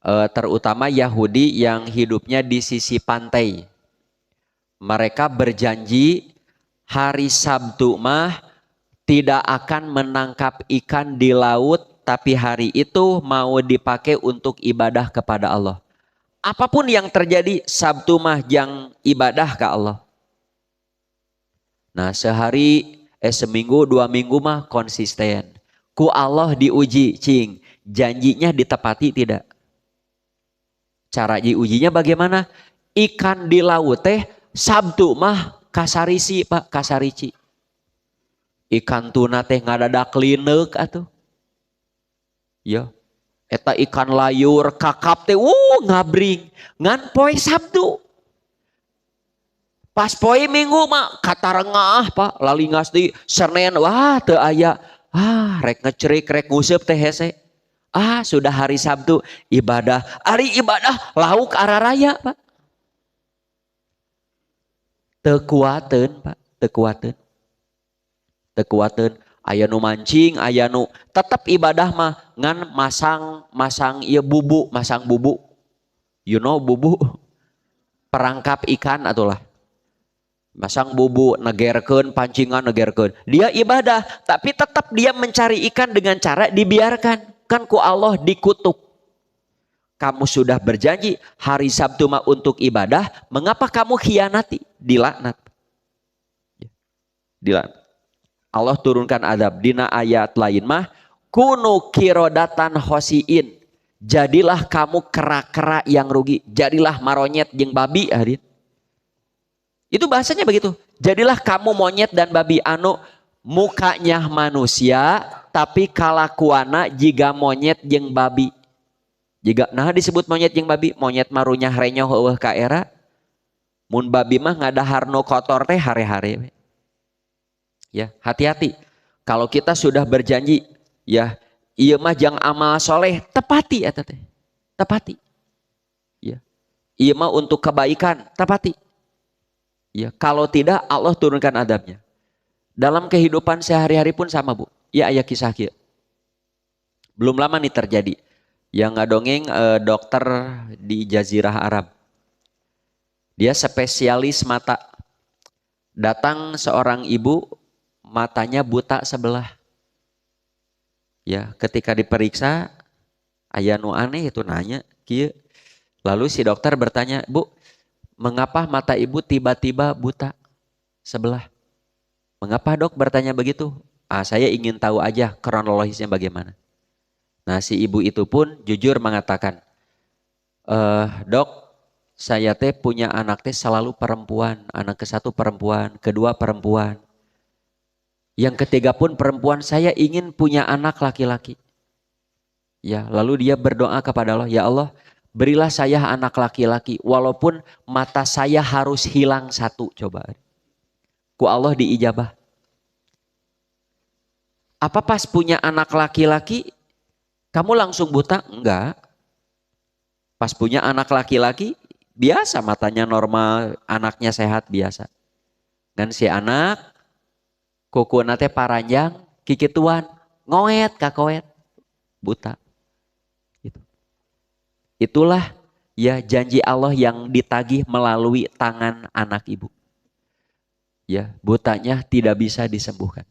Terutama Yahudi yang hidupnya di sisi pantai. Mereka berjanji hari Sabtu mah tidak akan menangkap ikan di laut, tapi hari itu mau dipakai untuk ibadah kepada Allah. Apapun yang terjadi, Sabtu mah yang ibadah ke Allah. Nah seminggu 2 minggu mah konsisten. Ku Allah diuji, cing. Janjinya ditepati tidak? Cara diujinya bagaimana? Ikan di laut teh Sabtu mah kasarisi Pak, kasarici. Ikan tuna teh ngadadak lineuk atuh. Ya. Eta ikan layur, kakap teh ngabring. Ngan poe Sabtu. Pas poe Minggu mah katarengah Pak, lalingas di Senin wah teu aya. Rek ngecerik, rek nguseup teh hese. Sudah hari Sabtu ibadah. Hari ibadah lauk araraya Pak. Teu kuateun Pak, teu kuateun. Teu kuateun. Aya nu mancing, aya nu tetep ibadah mah ngan masang ieu bubu, masang bubu. You know bubu? Perangkap ikan atulah. Masang bubu, negerkeun, pancingan negerkeun. Dia ibadah, tapi tetap dia mencari ikan dengan cara dibiarkan. Kan ku Allah dikutuk. Kamu sudah berjanji hari Sabtu mah untuk ibadah, mengapa kamu khianati? Dilaknat. Dilaknat. Allah turunkan adab. Dina ayat lain mah, kunu kirodatan hosiin. Jadilah kamu kera-kera yang rugi. Jadilah maronyet jeung babi. Hadin. Itu bahasanya begitu. Jadilah kamu monyet dan babi anu mukanya manusia tapi kalakuana jika monyet jeung babi. Jika disebut monyet jeung babi, monyet marunya renyoh eueuh ka era. Mun babi mah ngadaharno kotor teh hare-hare. Ya, hati-hati. Kalau kita sudah berjanji, ya, ieu mah jang amal soleh, tepati eta teh. Tepati. Ya. Ieu mah untuk kebaikan, tepati. Ya, kalau tidak Allah turunkan adabnya. Dalam kehidupan sehari-hari pun sama Bu. Ya aya kisah kieu. Belum lama nih terjadi. Yang ngadongeng dokter di Jazirah Arab. Dia spesialis mata. Datang seorang ibu matanya buta sebelah. Ya, ketika diperiksa aya nu aneh itu nanya kieu. Lalu si dokter bertanya, "Bu, mengapa mata ibu tiba-tiba buta sebelah?" "Mengapa Dok bertanya begitu?" Saya ingin tahu aja kronologisnya bagaimana." Nah si ibu itu pun jujur mengatakan, "Dok, saya teh punya anak teh selalu perempuan. Anak ke-1 perempuan, kedua perempuan. Yang ketiga pun perempuan, saya ingin punya anak laki-laki." Ya, lalu dia berdoa kepada Allah, "Ya Allah, berilah saya anak laki-laki walaupun mata saya harus hilang 1." Coba. Ku Allah diijabah. Apa pas punya anak laki-laki kamu langsung buta? Enggak. Pas punya anak laki-laki biasa matanya normal, anaknya sehat biasa. Dan si anak kukuna teh paranjang, kikituan, ngoet kakoet, buta. Gitu. Itulah ya janji Allah yang ditagih melalui tangan anak ibu. Ya, butanya tidak bisa disembuhkan.